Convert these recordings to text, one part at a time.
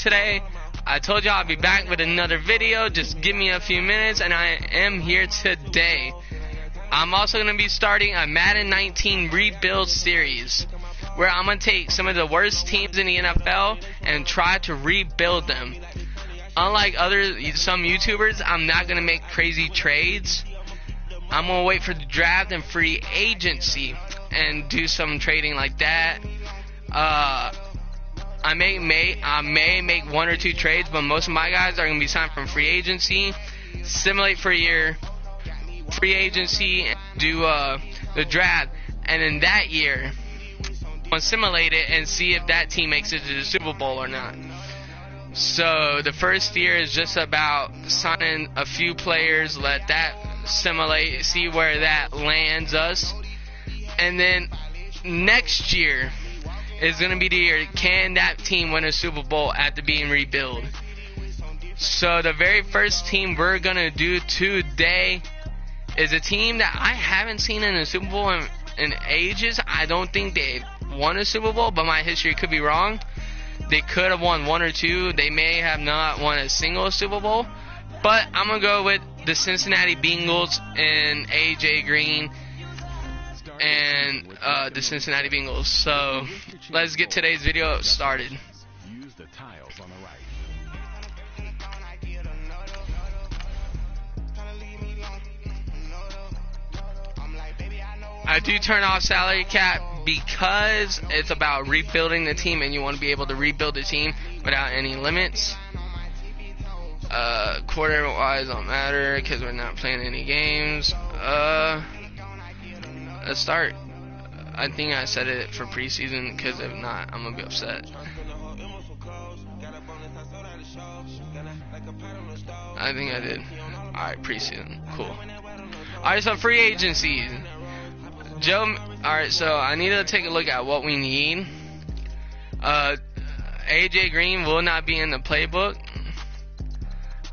today. I told y'all I'll be back with another video. Just give me a few minutes, and I am here today. I'm also going to be starting a Madden 19 rebuild series, where I'm going to take some of the worst teams in the NFL and try to rebuild them. Unlike some YouTubers, I'm not going to make crazy trades. I'm going to wait for the draft and free agency and do some trading like that. I may make 1 or 2 trades, but most of my guys are going to be signed from free agency. Simulate for a year, free agency, and do the draft. And in that year, I'm going to simulate it and see if that team makes it to the Super Bowl or not. So the first year is just about signing a few players, let that simulate, see where that lands us. And then next year is going to be the year, can that team win a Super Bowl after being rebuilt? So the very first team we're going to do today is a team that I haven't seen in a Super Bowl in ages. I don't think they've won a Super Bowl, but my history could be wrong. They could have won 1 or 2. They may have not won a single Super Bowl. But I'm going to go with the Cincinnati Bengals and AJ Green and the Cincinnati Bengals. So let's get today's video started. Use the tiles on the right. I do turn off salary cap because it's about rebuilding the team, and you want to be able to rebuild the team without any limits. Quarter wise don't matter because we're not playing any games. Let's start. I think I said it for preseason, because if not, I'm gonna be upset. I think I did. Alright, preseason. Cool. Alright, so free agency. Alright, so I need to take a look at what we need. AJ Green will not be in the playbook.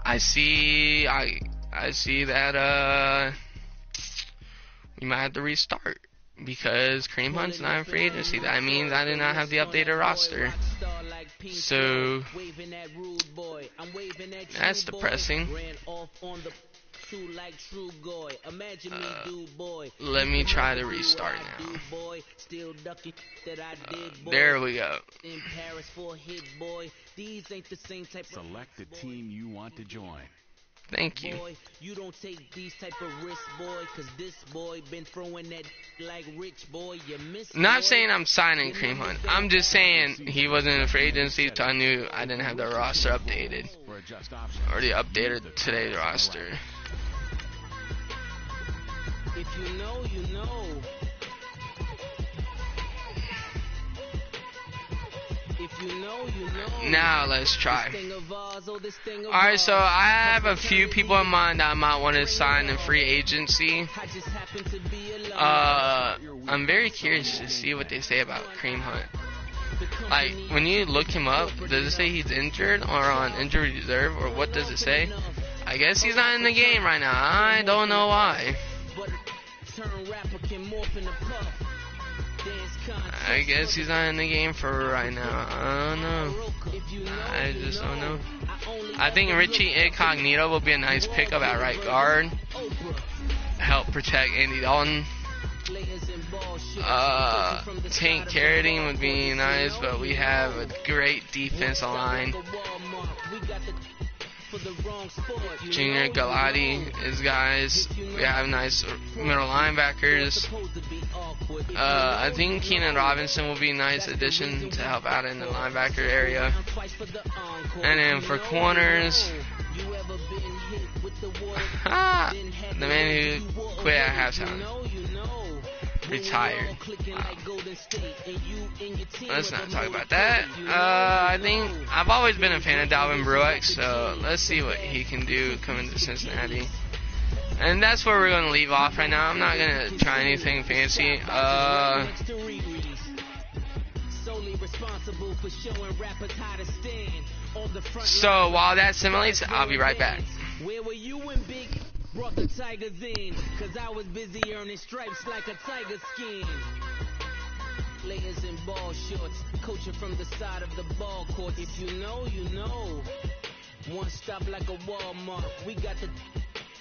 I see that we might have to restart because Kareem Hunt's not in free agency. That means I did not have the updated roster. So that's depressing. Let me try to restart now. There we go. Select the team you want to join. Thank you. You don't take these type of risks, boy, cause this boy been throwing that like rich boy. You miss. Not saying I'm signing Kareem Hunt. I'm just saying he wasn't in free agency, so I knew I didn't have the roster updated. Already updated today's roster. If you know, you know. If you know, you know. Now let's try. Alright, so I have a few people in mind that I might want to sign in free agency. I'm very curious to see what they say about Kareem Hunt. Like, when you look him up, does it say he's injured or on injury reserve, or what does it say? I guess he's not in the game right now. I don't know why. I guess he's not in the game for right now. I don't know. I just don't know. I think Richie Incognito will be a nice pickup at right guard. Help protect Andy Dalton. Tank Carradine would be nice, but we have a great defensive line. Junior Galati is guys. We have nice middle linebackers. I think Keenan Robinson will be a nice addition to help out in the linebacker area. And then for corners, the man who quit at halftime. Retired. Wow. Let's not talk about that. I think I've always been a fan of Dalvin Bruex, so let's see what he can do coming to Cincinnati. And that's where we're going to leave off right now. I'm not going to try anything fancy. So while that simulates, I'll be right back. Where were you when Big brought the Tigers in? Cause I was busy earning stripes like a tiger skin. layers and ball shorts, coaching from the side of the ball court. If you know, you know. One stop like a Walmart. We got the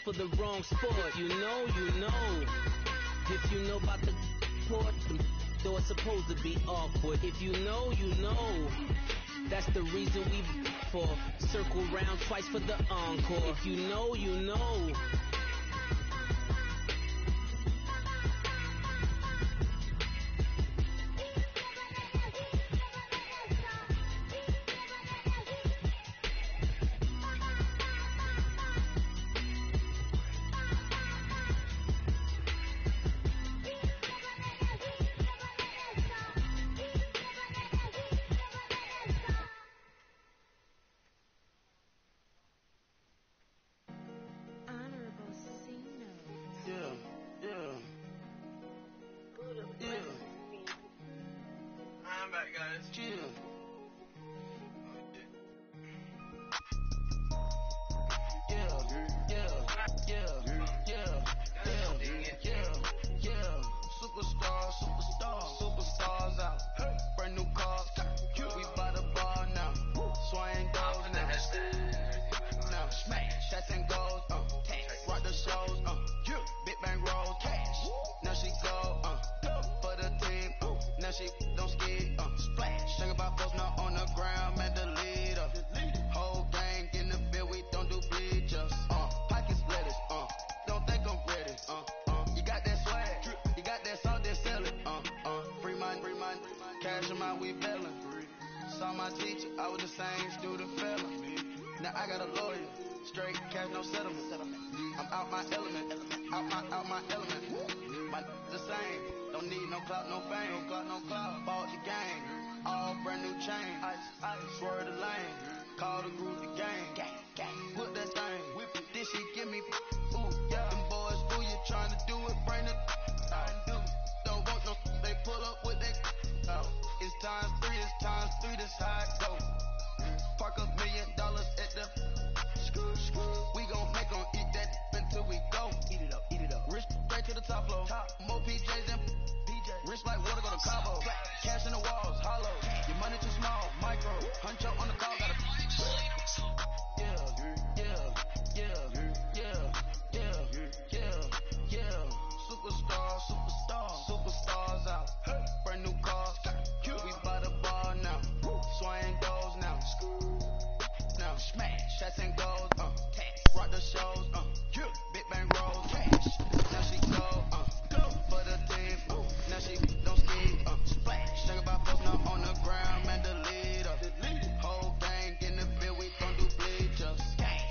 for the wrong sport. If you know, you know. If you know about the port, the door is supposed to be awkward. If you know, you know. That's the reason we for circle round twice for the encore. If you know, you know. I'm back, guys. Chill. Superstars out. Brand new cars. We buy the bar now. Swing goes now. Now smash. Shots and goals. Rock the shows. Big bang rolls. Cash. Now she go. For the team. Now she don't skid. Splash. Think about folks not on the ground. Man, the leader. Whole gang in the field. We don't do bleachers. Pockets lettuce. Don't think I'm ready. You got that swag. You got that salt, then sell it. Free mind. Cash them out, we bellin'. Saw my teacher, I was the same student fella. Now I got a lawyer. Straight cash, no settlement. I'm out my element. Out my element. My the same. Don't need no clout, no fame. No clout. Bought the game. All brand new chain. Ice. Swerve the lane. Call the group the gang. Put that thing. Whip it. This shit give me. Ooh, yeah. Them boys, who you trying to do it? Bring it. Don't want no. They pull up with that. It's times three. This how it go. Park $1 million at the. We gon' make 'em eat that until we go. Eat it up. Rich straight to the top floor. More PJs than PJ. Rich like water, go to Cabo. Cash in the walls, hollow. Your money too small, micro. Hunch up on the call, gotta. Superstars out. Brand new cars. We buy the bar now. Swing goes now. Now smash. Shots and goals. Rock the shows. Big bang rolls. Cash. Now she go. For the team. Now she don't ski. Splash. Think about folks not on the ground. Man, the leader. Whole gang in the field. We don't do bleachers.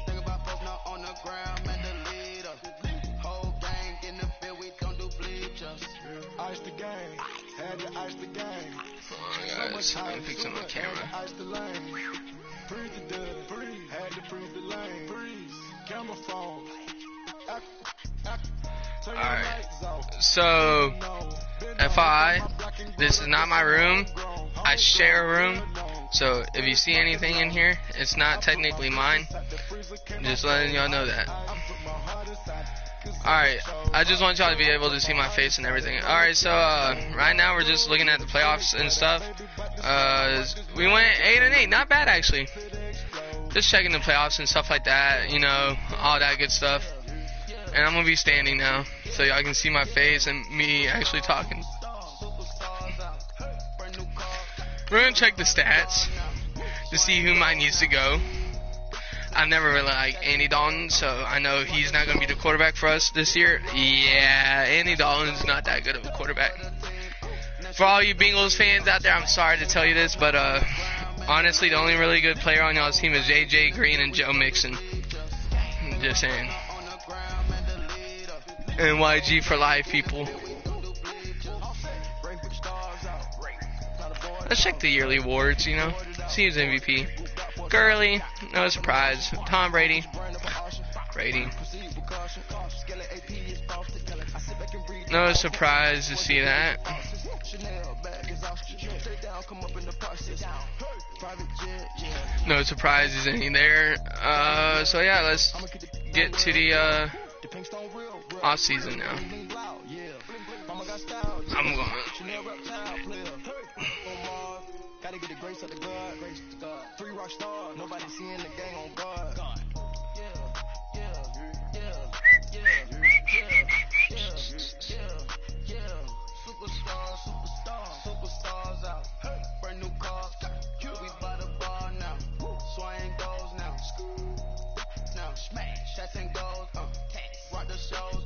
Think about folks not on the ground. Man, the leader. Whole gang in the field. We don't do bleachers. Ice the game. Had to ice the game. Hold on, guys. I'm fixing my camera. Ice the lane. Freeze the dud. Had to freeze the lane. Freeze. Camera phone. Alright. So, FYI, this is not my room. I share a room. So, if you see anything in here, it's not technically mine. Just letting y'all know that. Alright, I just want y'all to be able to see my face and everything. Alright, so right now we're just looking at the playoffs and stuff. We went 8-8, not bad actually. Just checking the playoffs and stuff like that, you know, all that good stuff. And I'm gonna be standing now, so y'all can see my face and me actually talking. We're gonna check the stats to see who mine needs to go. I've never really liked Andy Dalton, so I know he's not going to be the quarterback for us this year. Yeah, Andy Dalton's not that good of a quarterback. For all you Bengals fans out there, I'm sorry to tell you this, but honestly, the only really good player on y'all's team is AJ Green and Joe Mixon. I'm just saying. NYG for life, people. Let's check the yearly awards, you know. See who's MVP. Gurley, no surprise. Tom Brady. No surprise to see that. No surprises in there. So yeah, let's get to the off season now. I'm going. to the God, grace to God. 3 rock stars, nobody seeing the gang on guard. Superstars out. Brand new cars. We by the bar now. Swaying goals now. Now smash. Shots and goals. Rock the shows.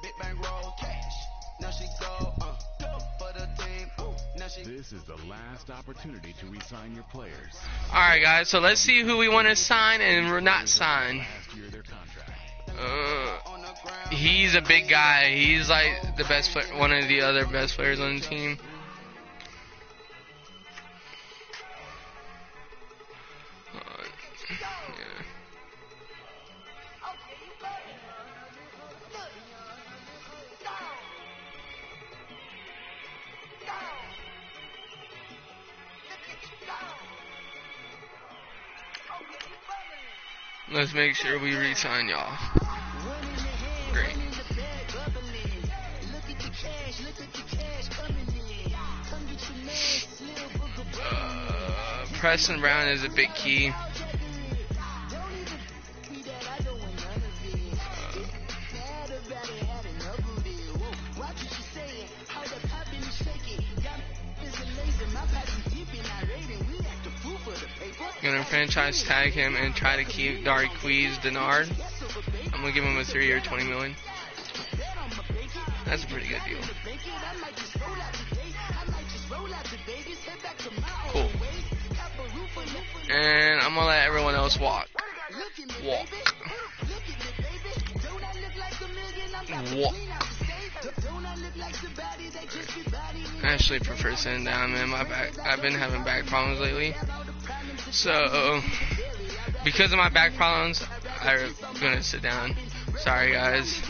Big bang rolls. Cash. Now she go. For the team. Now she. This is the last opportunity to re-sign your players. Alright, guys, so let's see who we want to sign and not sign. Last year of their contract. He's a big guy. He's like the best player, one of the other best players on the team. Yeah. Let's make sure we re-sign y'all. Great. Preston Brown is a big key. Gonna franchise tag him and try to keep Darqueze Denard. I'm gonna give him a 3-year, $20 million. That's a pretty good deal. Cool. And I'm gonna let everyone else walk. Walk. I actually prefer sitting down, man. My back, I've been having back problems lately. So, because of my back problems, I'm gonna sit down. Sorry, guys.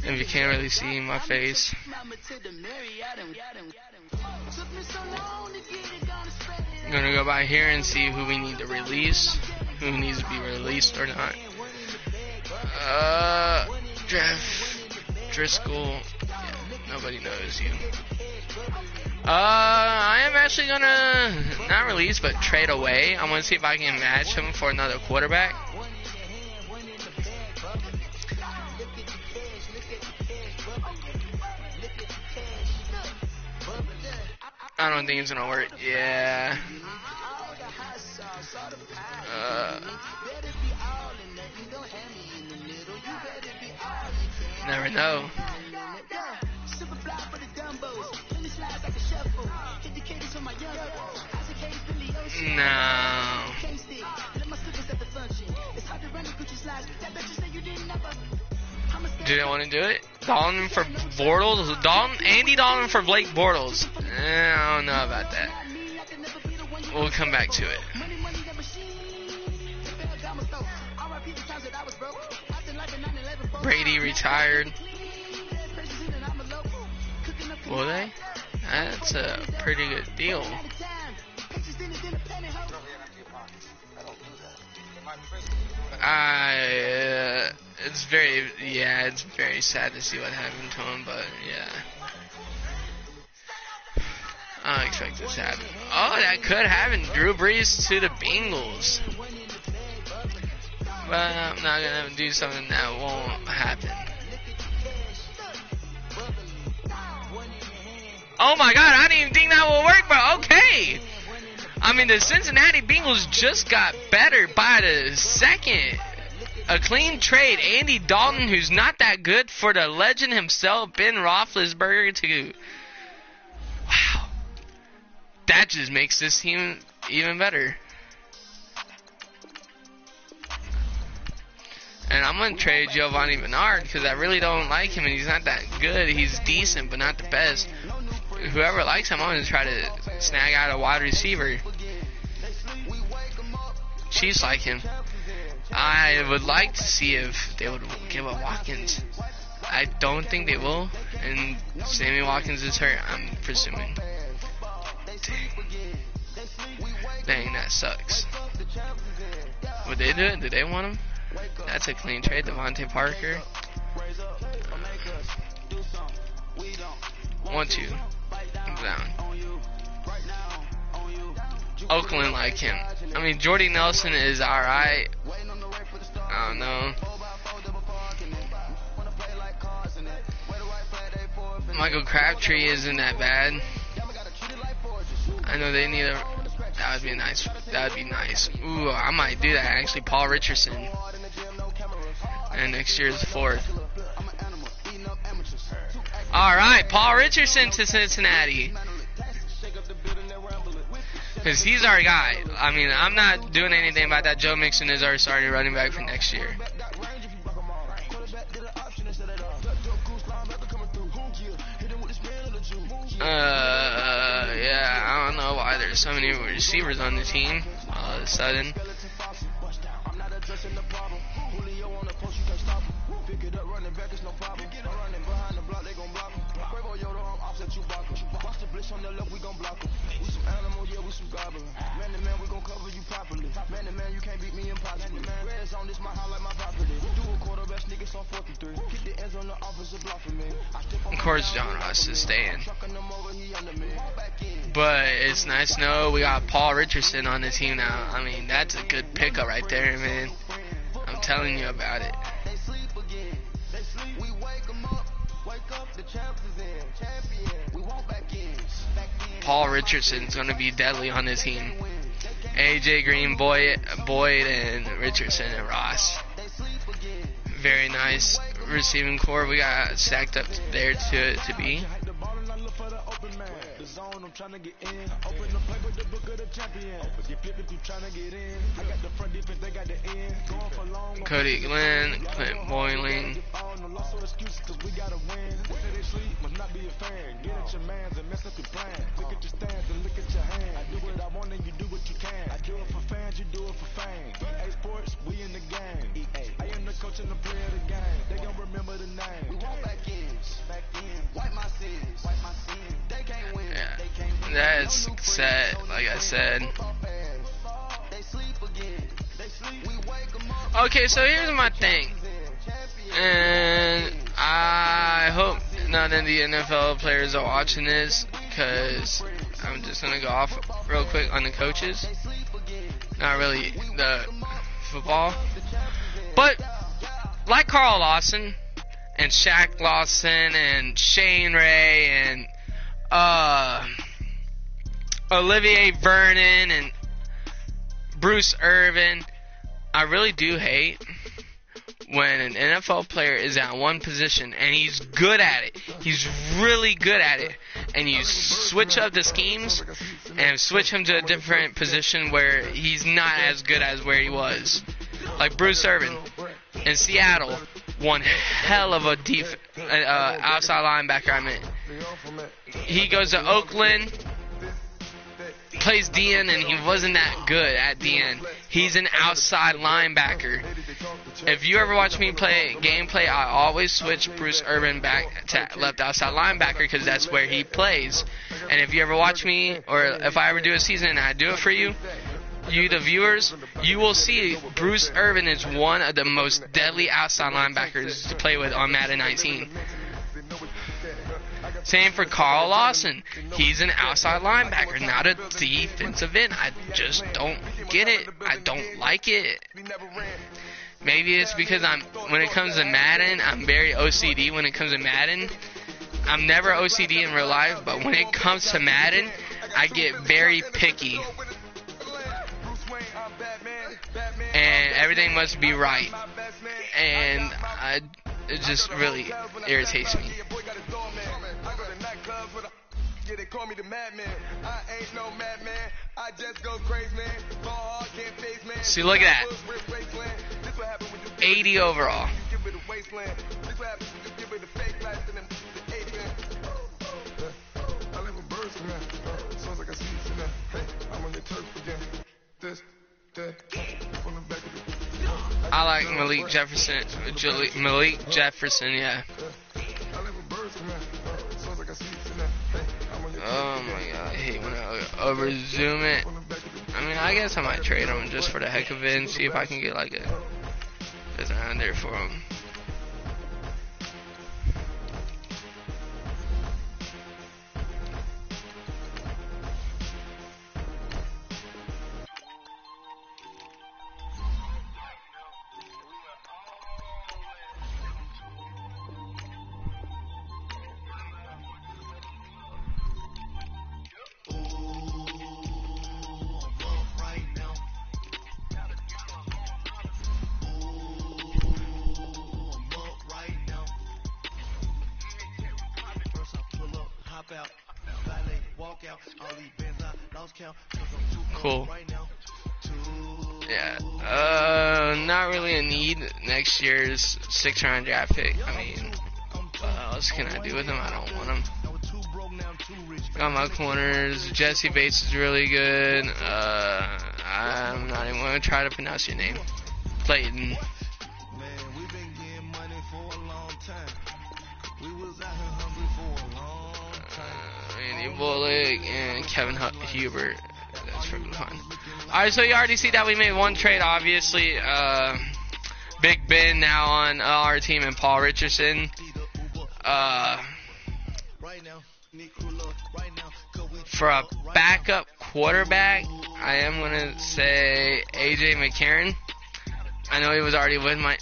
If you can't really see my face. I'm gonna go by here and see who we need to release. Who needs to be released or not. Driscoll. Yeah, nobody knows you. I am actually gonna not release, but trade away. I want to see if I can match him for another quarterback. I don't think it's gonna work. Yeah. Never know. No. Do they want to do it? Dalton for Bortles? Andy Dalton for Blake Bortles? I don't know about that. We'll come back to it. Brady retired. Will they? That's a pretty good deal. It's very sad to see what happened to him, but yeah. I don't expect this to happen. Oh, that could happen. Drew Brees to the Bengals. But I'm not going to do something that won't happen. Oh my god, I didn't even think that would work, but okay. I mean, the Cincinnati Bengals just got better by the second. A clean trade. Andy Dalton, who's not that good, for the legend himself, Ben Roethlisberger, to... Wow. That just makes this team even better. And I'm going to trade Giovanni Bernard because I really don't like him, and he's not that good. He's decent, but not the best. Whoever likes him, I'm going to try to snag out a wide receiver. Chiefs like him. I would like to see if they would give up Watkins. I don't think they will, and Sammy Watkins is hurt, I'm presuming. Dang, that sucks. Would they do it? Do they want him? That's a clean trade. Devontae Parker. 1-2. I'm down. Oakland like him. I mean, Jordy Nelson is alright. I don't know. Michael Crabtree isn't that bad. I know they need a. That would be nice. That would be nice. Ooh, I might do that actually. Paul Richardson. And next year's fourth. Alright, Paul Richardson to Cincinnati. Because he's our guy. I mean, I'm not doing anything about that. Joe Mixon is our starting running back for next year. Yeah, I don't know why there's so many receivers on the team all of a sudden. Of course, John Ross is staying. But it's nice to know we got Paul Richardson on the team now. I mean, that's a good pickup right there, man. I'm telling you about it. Paul Richardson's going to be deadly on this team. AJ Green, Boyd, and Richardson and Ross. Very nice receiving core we got stacked up there to be. Cody Glenn, Clint Boyling. Yeah, that's set, like I said. Okay, so here's my thing. And I hope none of the NFL players are watching this, because I'm just going to go off real quick on the coaches. Not really the football. But, like Carl Lawson, and Shaq Lawson, and Shane Ray, and Olivier Vernon, and Bruce Irvin, I really do hate when an NFL player is at one position and he's good at it. He's really good at it. And you switch up the schemes and switch him to a different position where he's not as good as where he was. Like Bruce Irvin in Seattle, one hell of a outside linebacker, I meant. He goes to Oakland, plays DN, and he wasn't that good at DN. He's an outside linebacker. If you ever watch me play gameplay, I always switch Bruce Irvin back to left outside linebacker because that's where he plays. And if you ever watch me, or if I ever do a season and I do it for you, the viewers, you will see Bruce Irvin is one of the most deadly outside linebackers to play with on Madden 19. Same for Carl Lawson. He's an outside linebacker, not a defensive end. I just don't get it. I don't like it. Maybe it's because when it comes to Madden, I'm very OCD when it comes to Madden. I'm never OCD in real life, but when it comes to Madden, I get very picky. And everything must be right. And it just really irritates me. Yeah, they call me the madman. I ain't no madman. I just go crazy, man. Ball hard, can't face, man. See, look at that. 80 overall. I like Malik Jefferson. Malik Jefferson, yeah. Oh my god, I hate when I over zoom it. I mean, I guess I might trade him just for the heck of it and see if I can get like a design there for him. Cool. Yeah. Not really a need. Next year's 6th-round draft pick. I mean, what else can I do with him? I don't want him. Got my corners. Jesse Bates is really good. I'm not even going to try to pronounce your name. Clayton. Randy Bullock and Kevin Hubert. That's freaking fun. Alright, so you already see that we made one trade, obviously. Big Ben now on our team and Paul Richardson. For a backup quarterback, I am going to say A.J. McCarron. I know he was already with my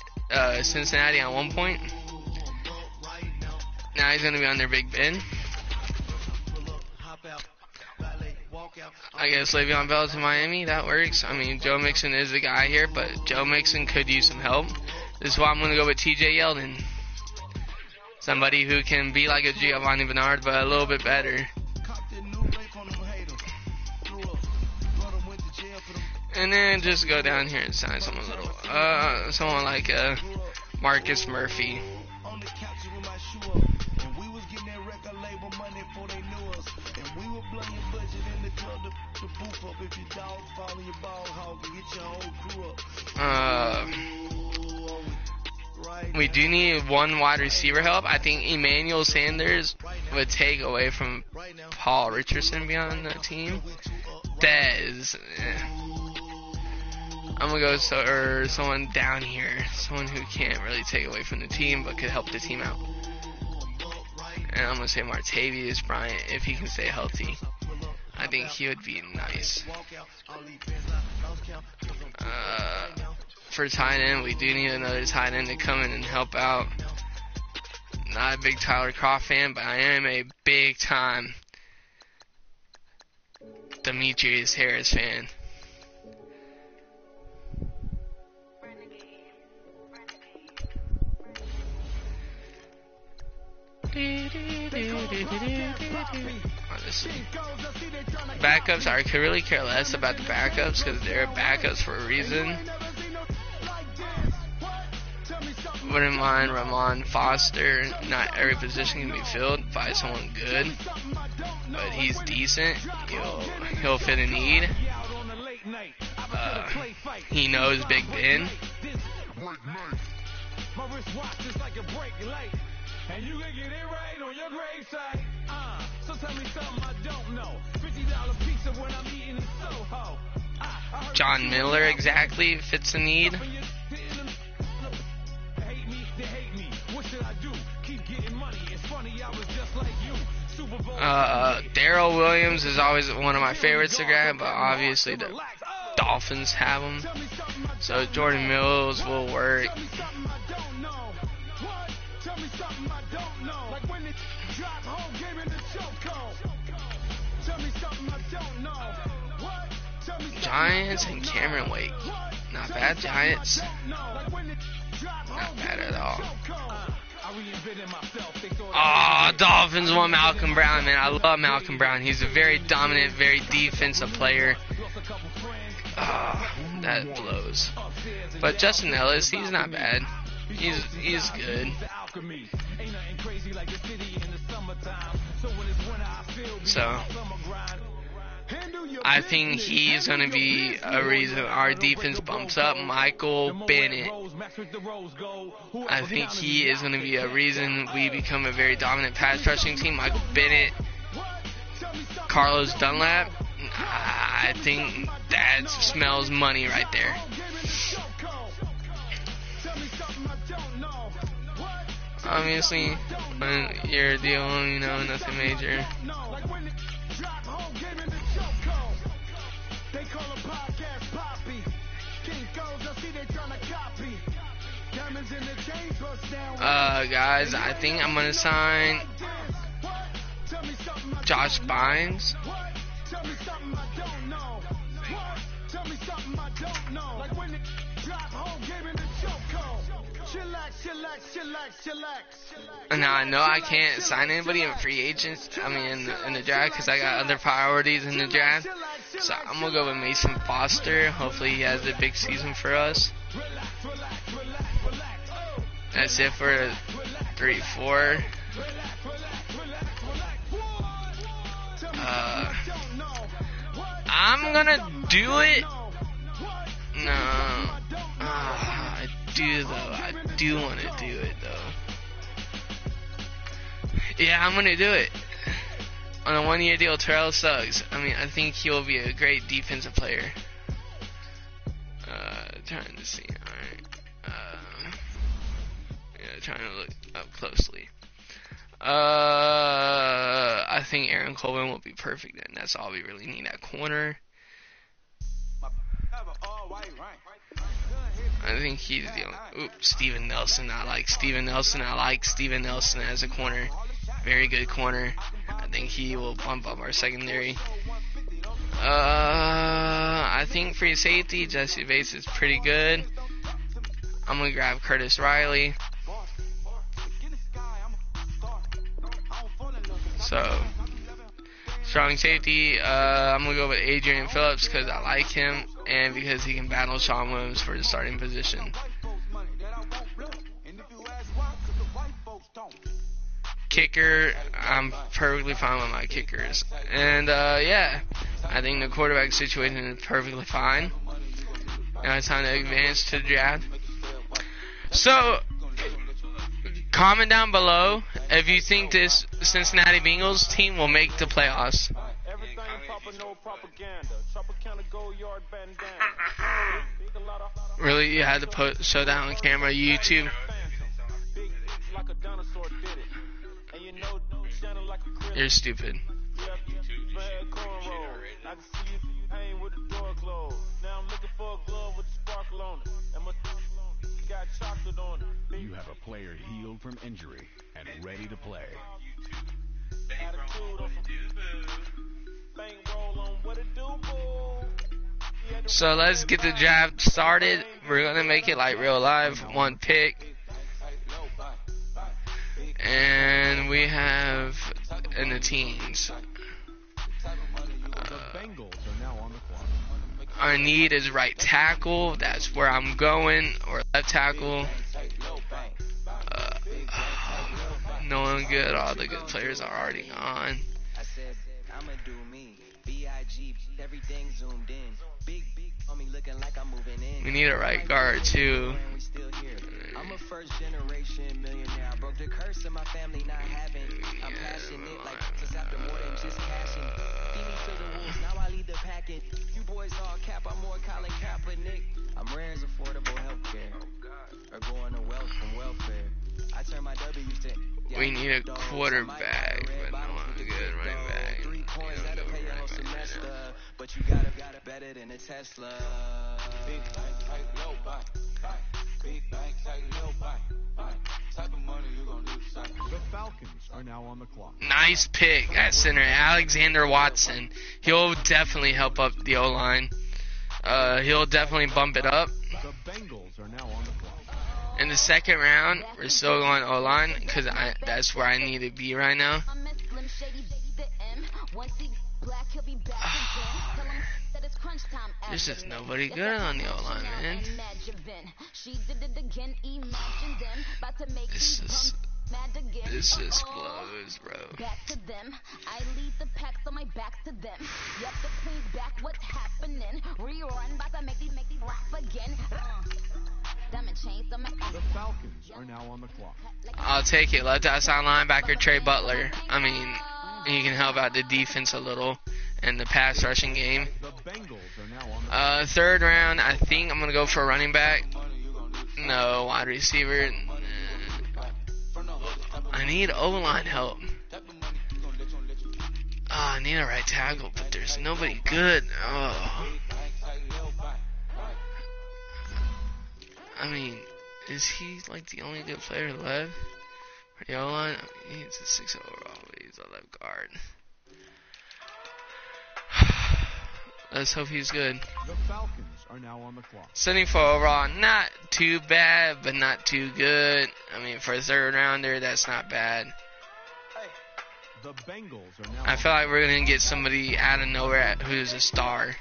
Cincinnati at one point. Now he's going to be under Big Ben. I guess Le'Veon Bell to Miami, that works. I mean, Joe Mixon is the guy here, but Joe Mixon could use some help. This is why I'm going to go with T.J. Yeldon. Somebody who can be like a Giovanni Bernard, but a little bit better. And then just go down here and sign someone someone like Marcus Murphy. We do need one wide receiver help. I think Emmanuel Sanders would take away from Paul Richardson being on the team. Dez. I'm going to go someone down here. Someone who can't really take away from the team but could help the team out. And I'm going to say Martavius Bryant if he can stay healthy. I think he would be nice. For tight end, we do need another tight end to come in and help out. Not a big Tyler Croft fan, but I am a big time Demetrius Harris fan. Backups, I could really care less about the backups because they're backups for a reason. Wouldn't mind Ramon Foster. Not every position can be filled by someone good, but he's decent. He'll fit a need. He knows Big Ben. And you can get it right on your gravesite. So tell me something I don't know. $50 pizza when I'm eating in Soho. John Miller exactly fits the need. Darrell Williams is always one of my favorites to grab, but obviously the Dolphins have him. So Jordan Mills will work. Giants and Cameron Wake. Not bad, Giants. Not bad at all. Dolphins want Malcolm Brown, man. I love Malcolm Brown. He's a very dominant, very defensive player. That blows. But Justin Ellis, he's not bad. He's good. So I think he's going to be a reason our defense bumps up. Michael Bennett. I think he is going to be a reason we become a very dominant pass rushing team. Michael Bennett. Carlos Dunlap. I think that smells money right there. Obviously, when you're dealing, nothing major. Guys, I think I'm gonna sign Josh Bynes. And now I know I can't sign anybody in free agents. I mean, in the draft, because I got other priorities in the draft. So I'm gonna go with Mason Foster. Hopefully he has a big season for us. That's it for 3-4. I'm gonna do it. No. I do though. I do want to do it though. Yeah, I'm gonna do it. On a 1-year deal, Terrell Suggs. I mean, I think he'll be a great defensive player. Trying to see. Alright. Yeah, trying to look up closely. I think Aaron Colvin will be perfect then. That's all we really need at corner. I think he's the only. Oops, Steven Nelson. I like Steven Nelson. I like Steven Nelson as a corner. Very good corner. I think he will bump up our secondary. I think free safety, Jesse Bates is pretty good. I'm going to grab Curtis Riley. So, strong safety, I'm going to go with Adrian Phillips because I like him and because he can battle Sean Williams for the starting position. Kicker, I'm perfectly fine with my kickers. And, yeah, I think the quarterback situation is perfectly fine. Now it's time to advance to the draft. So, comment down below if you think this Cincinnati Bengals team will make the playoffs. Really, you had to show that on camera, YouTube. You're stupid. You have a player healed from injury and ready to play. So let's get the draft started. We're gonna make it like real live, one pick. And we have in the teens. Our need is right tackle. That's where I'm going. Or left tackle. No one good. All the good players are already gone. We need a right guard too. I'm a first generation millionaire. I broke the curse of my family not having. I'm passionate, like just after more than just passion. Feed me to the wolves, now I lead the packet. You boys all cap, I'm more Colin Kaepernick. I'm rare as affordable healthcare. Or going to wealth from welfare. I turn my W's to. We need a quarterback, but no one good running back. 3 points that'll pay your whole semester. But you got it better than a Tesla. Big bank, tight, low bank. Big bank, tight, low bank. Type of money you gonna do something. The Falcons are now on the clock. Nice pick at center, Alexander Watson. He'll definitely help up the O-line. He'll definitely bump it up. The Bengals are now on the clock. In the second round, we're still going O-line because that's where I need to be right now. There's just nobody good on the O-line, man. This just blows, bro. Back to them. I lead the packs on my back to them. Yep, the queen's back. What's happening? Rerun, about to make these rap again. Diamond chains on my ass. The Falcons are now on the clock. I'll take it. Left outside linebacker Trey Butler. I mean, he can help out the defense a little in the pass rushing game. The Bengals are now on the Third round, I think I'm gonna go for a running back. No, wide receiver. I need O-line help. I need a right tackle, but there's nobody good. Oh. I mean, is he like the only good player left for the O-line? I mean, he's a 6 overall, but he's a left guard. Let's hope he's good. The Falcons are now on the clock. 74 overall, not too bad, but not too good. I mean, for a third rounder, that's not bad. The Bengals are now I feel like we're going to get somebody out of nowhere who's a star.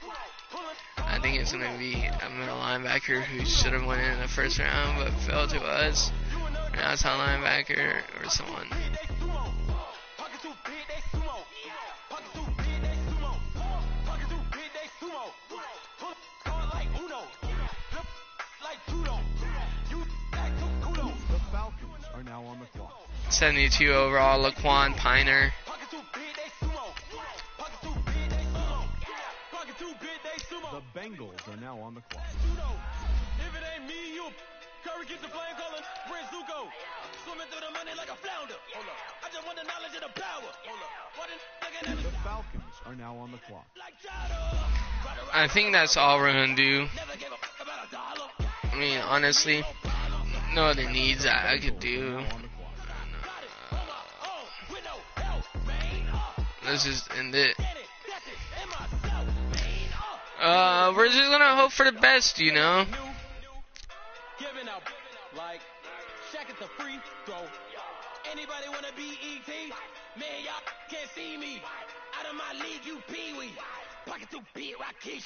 I think it's going to be a middle linebacker who should have went in the first round, but fell to us. An outside linebacker or someone. The Falcons are now on the clock. 72 overall, Laquan Piner. The Bengals are now on the clock. If it ain't me, you Curry gets the flame calling, Brent Zuko. Swimming through the money like a flounder. Hold up. I just want the knowledge and the power. Hold up. What looking at me The Falcons are now on the clock. like Jada. I think that's all we're going to do. Never gave a fuck about a dollar. I mean, honestly, no other needs I could do. Now on the clock. Oh, with no help, man. Let's just end it. Get it. That's it. And myself, man. We're just going to hope for the best, you know. Giving up like Shaq at the free throw. Anybody wanna be ET? Man, y'all can't see me. Out of my league, you pee-wee. Pocket too big, Rakish.